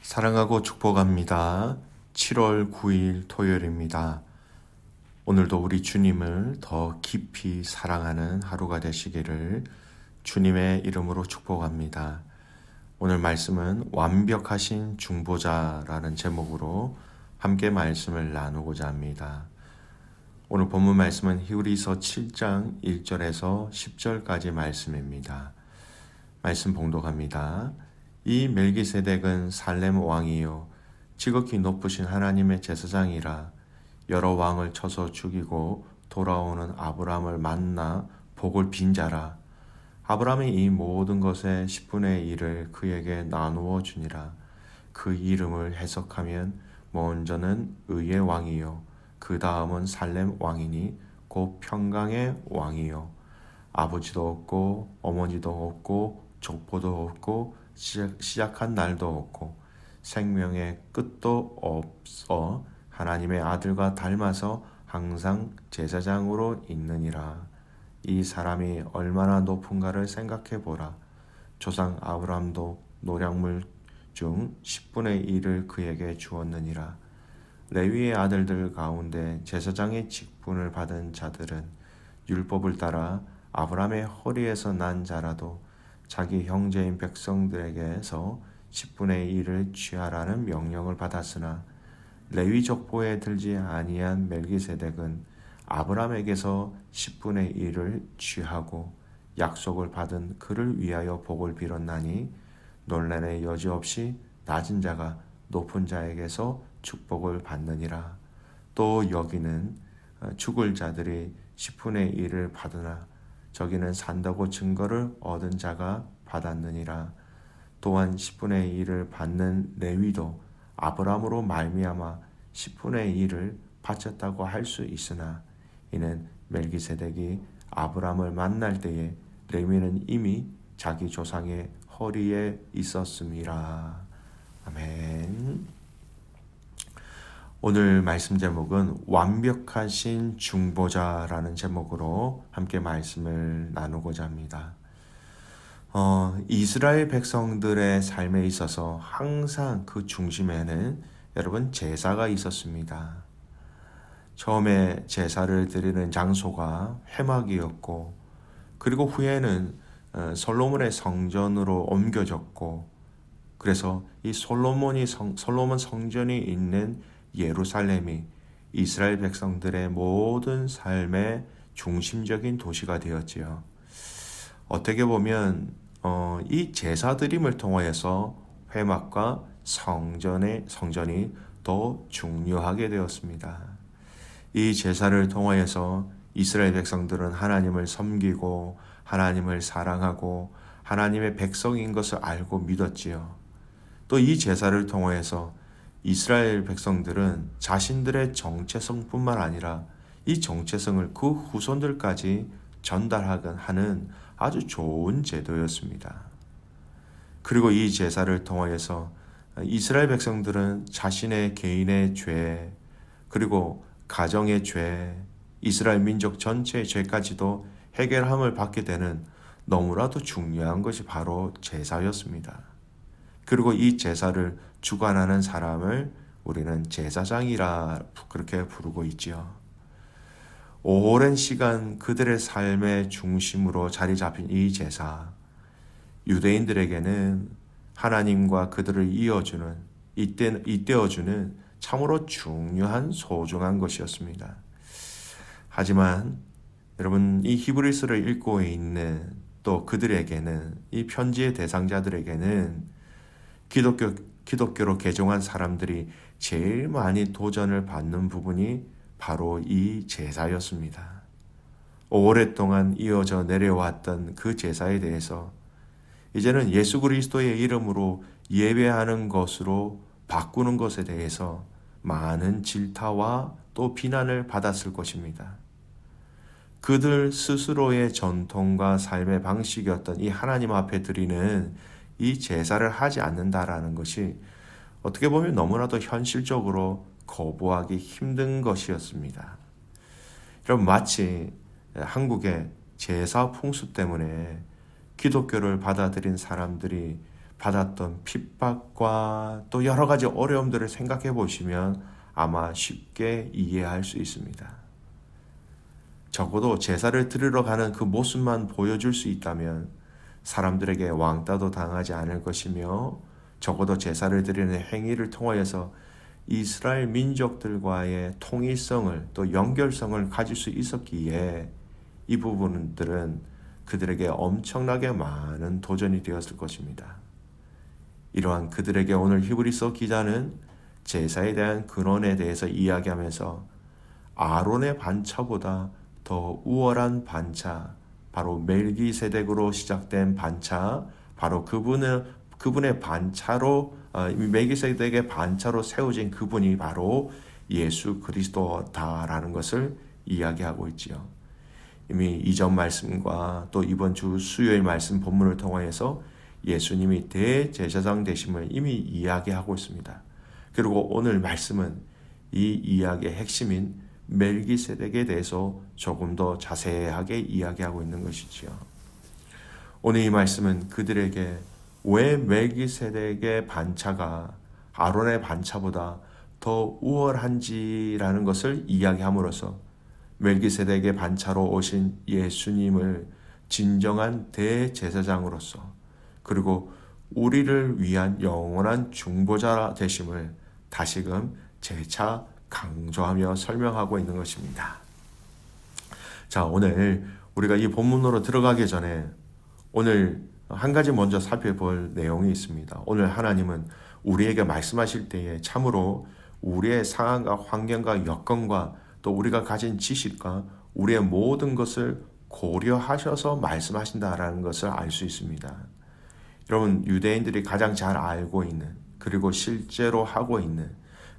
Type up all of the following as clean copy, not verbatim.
사랑하고 축복합니다. 7월 9일 토요일입니다. 오늘도 우리 주님을 더 깊이 사랑하는 하루가 되시기를 주님의 이름으로 축복합니다. 오늘 말씀은 완벽하신 중보자라는 제목으로 함께 말씀을 나누고자 합니다. 오늘 본문 말씀은 히브리서 7장 1절에서 10절까지 말씀입니다. 말씀 봉독합니다. 이 멜기세덱은 살렘 왕이요 지극히 높으신 하나님의 제사장이라. 여러 왕을 쳐서 죽이고 돌아오는 아브람을 만나 복을 빈 자라. 아브람이 이 모든 것의 10분의 1을 그에게 나누어 주니라. 그 이름을 해석하면 먼저는 의의 왕이요 그 다음은 살렘 왕이니 곧 평강의 왕이요 아버지도 없고 어머니도 없고 족보도 없고 시작한 날도 없고 생명의 끝도 없어 하나님의 아들과 닮아서 항상 제사장으로 있느니라. 이 사람이 얼마나 높은가를 생각해 보라. 조상 아브람도 노략물 중 10분의 1을 그에게 주었느니라. 레위의 아들들 가운데 제사장의 직분을 받은 자들은 율법을 따라 아브람의 허리에서 난 자라도 자기 형제인 백성들에게서 10분의 1을 취하라는 명령을 받았으나 레위 족보에 들지 아니한 멜기세덱은 아브람에게서 10분의 1을 취하고 약속을 받은 그를 위하여 복을 빌었나니 논란의 여지 없이 낮은 자가 높은 자에게서 축복을 받느니라. 또 여기는 죽을 자들이 10분의 1을 받으나 저기는 산다고 증거를 얻은 자가 받았느니라. 또한 10분의 1을 받는 레위도 아브람으로 말미암아 10분의 1을 바쳤다고 할 수 있으나 이는 멜기세덱이 아브람을 만날 때에 레위는 이미 자기 조상의 허리에 있었음이라. 아멘. 오늘 말씀 제목은 완벽하신 중보자라는 제목으로 함께 말씀을 나누고자 합니다. 이스라엘 백성들의 삶에 있어서 항상 그 중심에는 여러분 제사가 있었습니다. 처음에 제사를 드리는 장소가 회막이었고 그리고 후에는 솔로몬의 성전으로 옮겨졌고 그래서 이 솔로몬 성전이 있는 예루살렘이 이스라엘 백성들의 모든 삶의 중심적인 도시가 되었지요. 어떻게 보면 이 제사 드림을 통하여서 회막과 성전이 더 중요하게 되었습니다. 이 제사를 통하여서 이스라엘 백성들은 하나님을 섬기고 하나님을 사랑하고 하나님의 백성인 것을 알고 믿었지요. 또 이 제사를 통하여서 이스라엘 백성들은 자신들의 정체성뿐만 아니라 이 정체성을 그 후손들까지 전달하는 아주 좋은 제도였습니다. 그리고 이 제사를 통하여서 이스라엘 백성들은 자신의 개인의 죄, 그리고 가정의 죄, 이스라엘 민족 전체의 죄까지도 해결함을 받게 되는 너무나도 중요한 것이 바로 제사였습니다. 그리고 이 제사를 주관하는 사람을 우리는 제사장이라 그렇게 부르고 있지요. 오랜 시간 그들의 삶의 중심으로 자리 잡힌 이 제사, 유대인들에게는 하나님과 그들을 이떼어주는 참으로 중요한 소중한 것이었습니다. 하지만 여러분 이 히브리서를 읽고 있는 또 그들에게는 이 편지의 대상자들에게는 기독교로 개종한 사람들이 제일 많이 도전을 받는 부분이 바로 이 제사였습니다. 오랫동안 이어져 내려왔던 그 제사에 대해서 이제는 예수 그리스도의 이름으로 예배하는 것으로 바꾸는 것에 대해서 많은 질타와 또 비난을 받았을 것입니다. 그들 스스로의 전통과 삶의 방식이었던 이 하나님 앞에 드리는 이 제사를 하지 않는다라는 것이 어떻게 보면 너무나도 현실적으로 거부하기 힘든 것이었습니다. 여러분 마치 한국의 제사 풍습 때문에 기독교를 받아들인 사람들이 받았던 핍박과 또 여러 가지 어려움들을 생각해 보시면 아마 쉽게 이해할 수 있습니다. 적어도 제사를 드리러 가는 그 모습만 보여줄 수 있다면 사람들에게 왕따도 당하지 않을 것이며, 적어도 제사를 드리는 행위를 통하여서 이스라엘 민족들과의 통일성을 또 연결성을 가질 수 있었기에 이 부분들은 그들에게 엄청나게 많은 도전이 되었을 것입니다. 이러한 그들에게 오늘 히브리서 기자는 제사에 대한 근원에 대해서 이야기하면서 아론의 반차보다 더 우월한 반차, 바로 멜기세덱으로 시작된 반차, 바로 그분의 반차로, 멜기세덱의 반차로 세워진 그분이 바로 예수 그리스도다라는 것을 이야기하고 있지요. 이미 이전 말씀과 또 이번 주 수요일 말씀 본문을 통하여서 예수님이 대제사장 되심을 이미 이야기하고 있습니다. 그리고 오늘 말씀은 이 이야기의 핵심인 멜기세덱에 대해서 조금 더 자세하게 이야기하고 있는 것이지요. 오늘 이 말씀은 그들에게 왜 멜기세덱의 반차가 아론의 반차보다 더 우월한지라는 것을 이야기함으로써 멜기세덱의 반차로 오신 예수님을 진정한 대제사장으로서, 그리고 우리를 위한 영원한 중보자 되심을 다시금 재차 강조하며 설명하고 있는 것입니다. 자, 오늘 우리가 이 본문으로 들어가기 전에 오늘 한 가지 먼저 살펴볼 내용이 있습니다. 오늘 하나님은 우리에게 말씀하실 때에 참으로 우리의 상황과 환경과 여건과 또 우리가 가진 지식과 우리의 모든 것을 고려하셔서 말씀하신다라는 것을 알 수 있습니다. 여러분, 유대인들이 가장 잘 알고 있는, 그리고 실제로 하고 있는,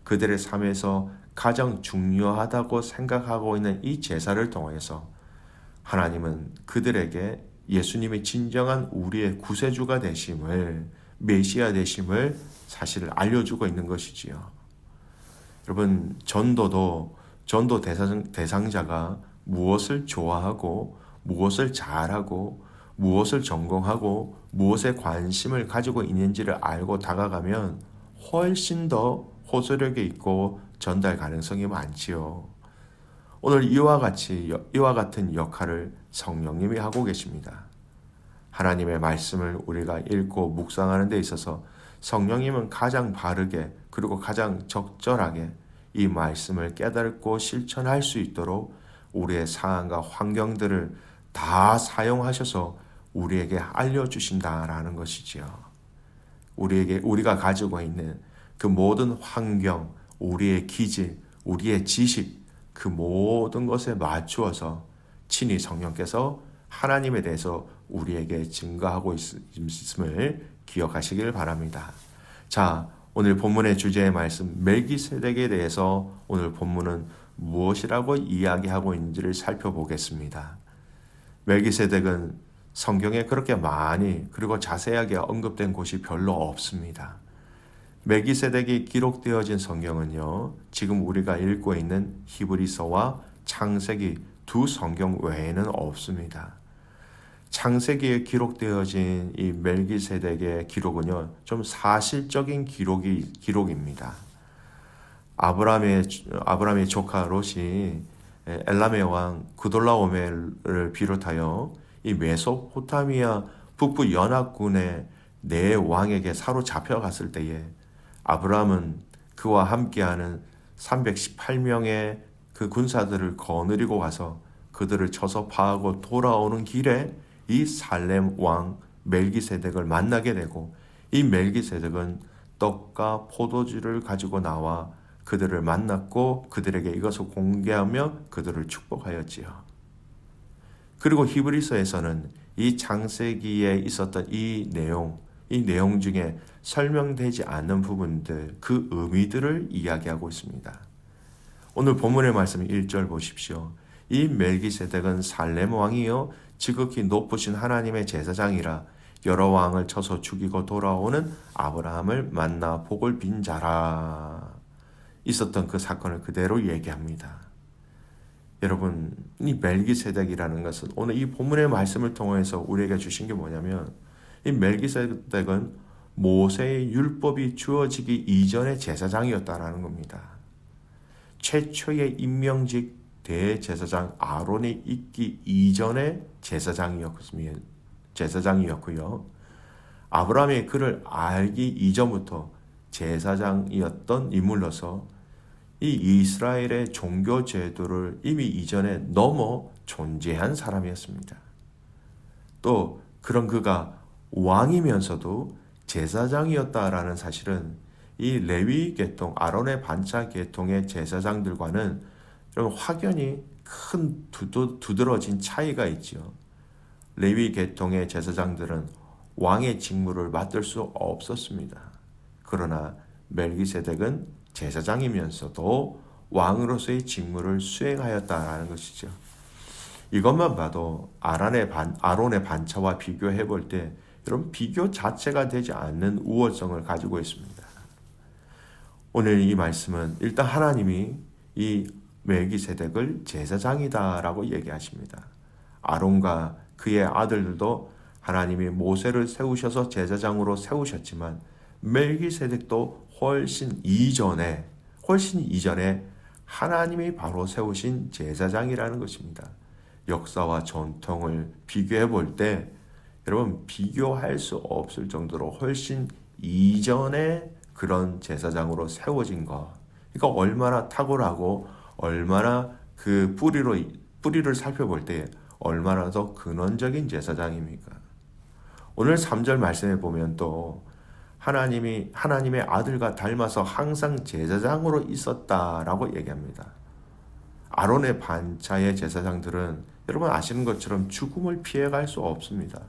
그들의 삶에서 가장 중요하다고 생각하고 있는 이 제사를 통해서 하나님은 그들에게 예수님의 진정한 우리의 구세주가 되심을, 메시아 되심을 사실을 알려주고 있는 것이지요. 여러분, 전도 대상자가 무엇을 좋아하고 무엇을 잘하고 무엇을 전공하고 무엇에 관심을 가지고 있는지를 알고 다가가면 훨씬 더 호소력이 있고 전달 가능성이 많지요. 오늘 이와 같은 역할을 성령님이 하고 계십니다. 하나님의 말씀을 우리가 읽고 묵상하는 데 있어서 성령님은 가장 바르게 그리고 가장 적절하게 이 말씀을 깨닫고 실천할 수 있도록 우리의 상황과 환경들을 다 사용하셔서 우리에게 알려주신다라는 것이지요. 우리가 가지고 있는 그 모든 환경, 우리의 기질, 우리의 지식, 그 모든 것에 맞추어서 친히 성령께서 하나님에 대해서 우리에게 증거하고 있음을 기억하시길 바랍니다. 자, 오늘 본문의 주제의 말씀 멜기세덱에 대해서 오늘 본문은 무엇이라고 이야기하고 있는지를 살펴보겠습니다. 멜기세덱은 성경에 그렇게 많이 그리고 자세하게 언급된 곳이 별로 없습니다. 멜기세덱이 기록되어진 성경은요, 지금 우리가 읽고 있는 히브리서와 창세기 두 성경 외에는 없습니다. 창세기에 기록되어진 이 멜기세덱의 기록은요, 좀 사실적인 기록입니다. 아브라함의 조카 롯이 엘람의 왕 그돌라오멜을 비롯하여 이 메소포타미아 북부 연합군의 네 왕에게 사로잡혀갔을 때에 아브라함은 그와 함께하는 318명의 그 군사들을 거느리고 가서 그들을 쳐서 파하고 돌아오는 길에 이 살렘 왕 멜기세덱을 만나게 되고, 이 멜기세덱은 떡과 포도주를 가지고 나와 그들을 만났고 그들에게 이것을 공개하며 그들을 축복하였지요. 그리고 히브리서에서는 이 창세기에 있었던 이 내용 중에 설명되지 않는 부분들, 그 의미들을 이야기하고 있습니다. 오늘 본문의 말씀 1절 보십시오. 이 멜기세덱은 살렘 왕이요 지극히 높으신 하나님의 제사장이라 여러 왕을 쳐서 죽이고 돌아오는 아브라함을 만나 복을 빈 자라. 있었던 그 사건을 그대로 얘기합니다. 여러분, 이 멜기세덱이라는 것은 오늘 이 본문의 말씀을 통해서 우리에게 주신 게 뭐냐면, 이 멜기세덱은 모세의 율법이 주어지기 이전의 제사장이었다라는 겁니다. 최초의 임명직 대제사장 아론이 있기 이전의 제사장이었고요. 아브라함이 그를 알기 이전부터 제사장이었던 인물로서 이 이스라엘의 종교 제도를 이미 이전에 넘어 존재한 사람이었습니다. 또 그런 그가 왕이면서도 제사장이었다라는 사실은 이 레위 계통, 아론의 반차 계통의 제사장들과는 좀 확연히 큰 두드러진 차이가 있죠. 레위 계통의 제사장들은 왕의 직무를 맡을 수 없었습니다. 그러나 멜기세덱은 제사장이면서도 왕으로서의 직무를 수행하였다라는 것이죠. 이것만 봐도 아론의 반차와 비교해 볼 때 여러분 비교 자체가 되지 않는 우월성을 가지고 있습니다. 오늘 이 말씀은 일단 하나님이 이 멜기세덱을 제사장이다라고 얘기하십니다. 아론과 그의 아들들도 하나님이 모세를 세우셔서 제사장으로 세우셨지만 멜기세덱도 훨씬 이전에 하나님이 바로 세우신 제사장이라는 것입니다. 역사와 전통을 비교해 볼 때 여러분 비교할 수 없을 정도로 훨씬 이전에 그런 제사장으로 세워진 것. 그러니까 얼마나 탁월하고 얼마나 그 뿌리를 살펴볼 때 얼마나 더 근원적인 제사장입니까? 오늘 3절 말씀에 보면 또 하나님의 아들과 닮아서 항상 제사장으로 있었다라고 얘기합니다. 아론의 반차의 제사장들은 여러분 아시는 것처럼 죽음을 피해갈 수 없습니다.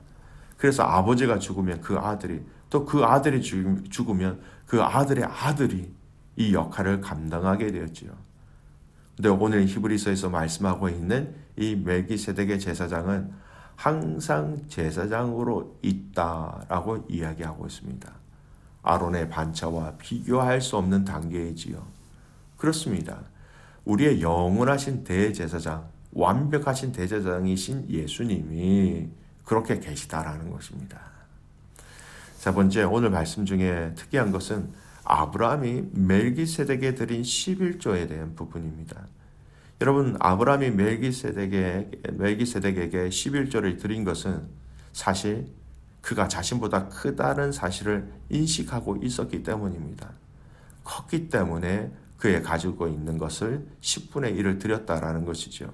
그래서 아버지가 죽으면 그 아들이, 또 그 아들이 죽으면 그 아들의 아들이 이 역할을 감당하게 되었지요. 근데 오늘 히브리서에서 말씀하고 있는 이 멜기세덱의 제사장은 항상 제사장으로 있다라고 이야기하고 있습니다. 아론의 반차와 비교할 수 없는 단계이지요. 그렇습니다. 우리의 영원하신 대제사장, 완벽하신 대제사장이신 예수님이 그렇게 계시다라는 것입니다. 세 번째, 오늘 말씀 중에 특이한 것은 아브라함이 멜기세덱에 드린 11조에 대한 부분입니다. 여러분, 아브라함이 멜기세덱에게 11조를 드린 것은 사실 그가 자신보다 크다는 사실을 인식하고 있었기 때문입니다. 컸기 때문에 그의 가지고 있는 것을 10분의 1을 드렸다라는 것이죠.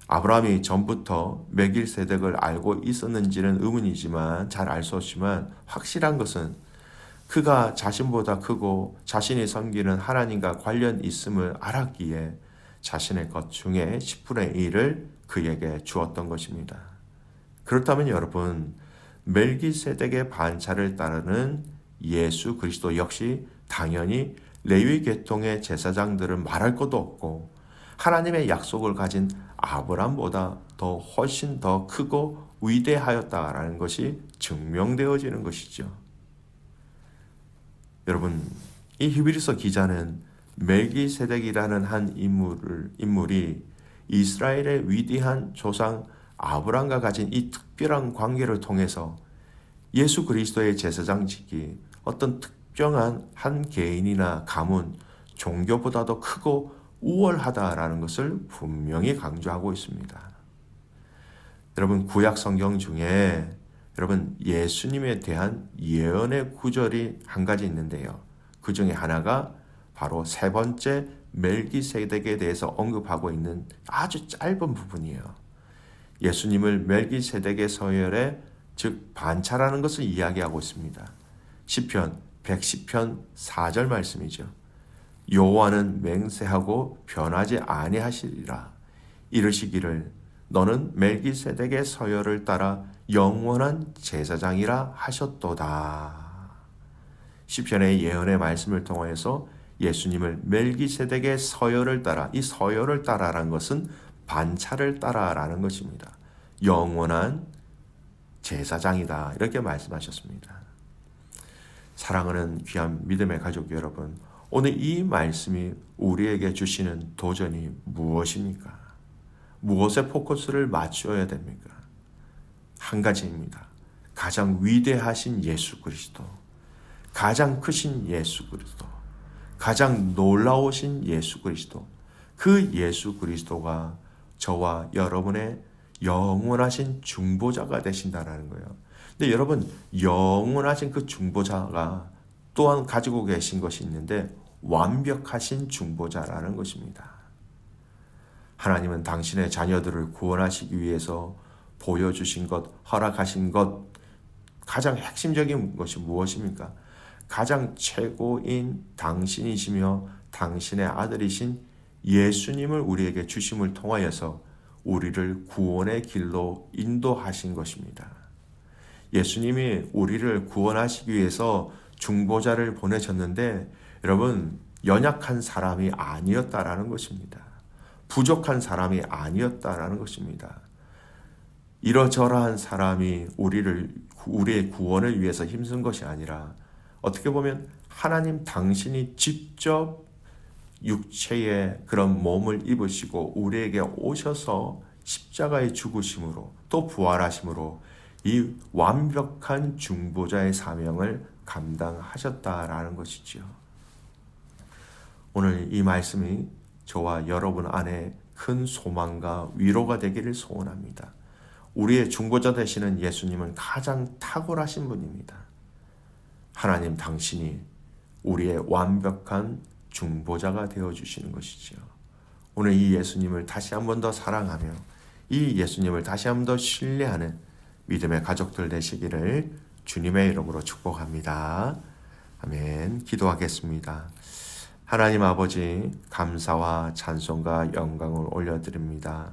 아브라함이 전부터 멜기세덱을 알고 있었는지는 의문이지만 잘 알 수 없지만 확실한 것은 그가 자신보다 크고 자신이 섬기는 하나님과 관련 있음을 알았기에 자신의 것 중에 10분의 1을 그에게 주었던 것입니다. 그렇다면 여러분, 멜기세덱의 반차를 따르는 예수 그리스도 역시 당연히 레위 계통의 제사장들은 말할 것도 없고 하나님의 약속을 가진 아브라함보다 훨씬 더 크고 위대하였다라는 것이 증명되어지는 것이죠. 여러분, 이 히브리서 기자는 멜기세덱이라는 한 인물이 이스라엘의 위대한 조상 아브라함과 가진 이 특별한 관계를 통해서 예수 그리스도의 제사장직이 어떤 특정한 한 개인이나 가문, 종교보다도 크고 우월하다라는 것을 분명히 강조하고 있습니다. 여러분, 구약 성경 중에 여러분 예수님에 대한 예언의 구절이 한 가지 있는데요. 그 중에 하나가 바로 세 번째 멜기세덱에 대해서 언급하고 있는 아주 짧은 부분이에요. 예수님을 멜기세덱의 서열에 즉 반차라는 것을 이야기하고 있습니다. 시편 110편 4절 말씀이죠. 여호와는 맹세하고 변하지 아니하시리라. 이르시기를 너는 멜기세덱의 서열을 따라 영원한 제사장이라 하셨도다. 시편의 예언의 말씀을 통해서 예수님을 멜기세덱의 서열을 따라, 이 서열을 따라라는 것은 반차를 따라라는 것입니다. 영원한 제사장이다, 이렇게 말씀하셨습니다. 사랑하는 귀한 믿음의 가족 여러분, 오늘 이 말씀이 우리에게 주시는 도전이 무엇입니까? 무엇에 포커스를 맞춰야 됩니까? 한 가지입니다. 가장 위대하신 예수 그리스도, 가장 크신 예수 그리스도, 가장 놀라우신 예수 그리스도, 그 예수 그리스도가 저와 여러분의 영원하신 중보자가 되신다라는 거예요. 근데 여러분, 영원하신 그 중보자가 또한 가지고 계신 것이 있는데 완벽하신 중보자라는 것입니다. 하나님은 당신의 자녀들을 구원하시기 위해서 보여주신 것, 허락하신 것, 가장 핵심적인 것이 무엇입니까? 가장 최고인 당신이시며 당신의 아들이신 예수님을 우리에게 주심을 통하여서 우리를 구원의 길로 인도하신 것입니다. 예수님이 우리를 구원하시기 위해서 중보자를 보내셨는데 여러분, 연약한 사람이 아니었다라는 것입니다. 부족한 사람이 아니었다라는 것입니다. 이러저러한 사람이 우리의 구원을 위해서 힘쓴 것이 아니라 어떻게 보면 하나님 당신이 직접 육체의 그런 몸을 입으시고 우리에게 오셔서 십자가의 죽으심으로 또 부활하심으로 이 완벽한 중보자의 사명을 감당하셨다라는 것이지요. 오늘 이 말씀이 저와 여러분 안에 큰 소망과 위로가 되기를 소원합니다. 우리의 중보자 되시는 예수님은 가장 탁월하신 분입니다. 하나님 당신이 우리의 완벽한 중보자가 되어주시는 것이지요. 오늘 이 예수님을 다시 한 번 더 사랑하며 이 예수님을 다시 한 번 더 신뢰하는 믿음의 가족들 되시기를 주님의 이름으로 축복합니다. 아멘. 기도하겠습니다. 하나님 아버지, 감사와 찬송과 영광을 올려드립니다.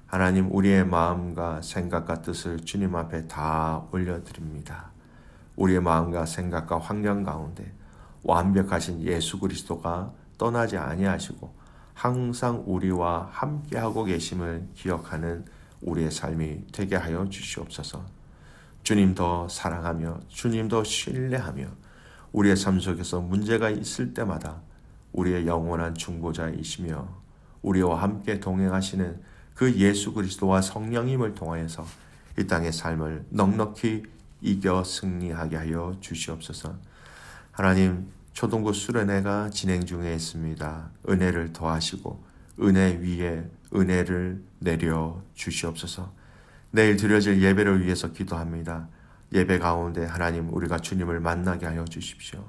하나님, 우리의 마음과 생각과 뜻을 주님 앞에 다 올려드립니다. 우리의 마음과 생각과 환경 가운데 완벽하신 예수 그리스도가 떠나지 아니하시고 항상 우리와 함께하고 계심을 기억하는 우리의 삶이 되게 하여 주시옵소서. 주님 더 사랑하며 주님 더 신뢰하며 우리의 삶 속에서 문제가 있을 때마다 우리의 영원한 중보자이시며 우리와 함께 동행하시는 그 예수 그리스도와 성령님을 통하여서 이 땅의 삶을 넉넉히 이겨 승리하게 하여 주시옵소서. 하나님, 초동부 수련회가 진행 중에 있습니다. 은혜를 더하시고 은혜 위에 은혜를 내려 주시옵소서. 내일 드려질 예배를 위해서 기도합니다. 예배 가운데 하나님, 우리가 주님을 만나게 하여 주십시오.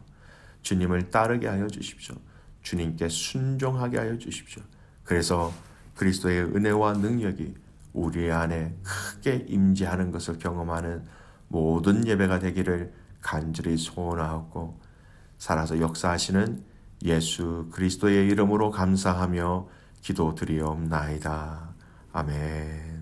주님을 따르게 하여 주십시오. 주님께 순종하게 하여 주십시오. 그래서 그리스도의 은혜와 능력이 우리 안에 크게 임재하는 것을 경험하는 모든 예배가 되기를 간절히 소원하옵고 살아서 역사하시는 예수 그리스도의 이름으로 감사하며 기도드리옵나이다. 아멘.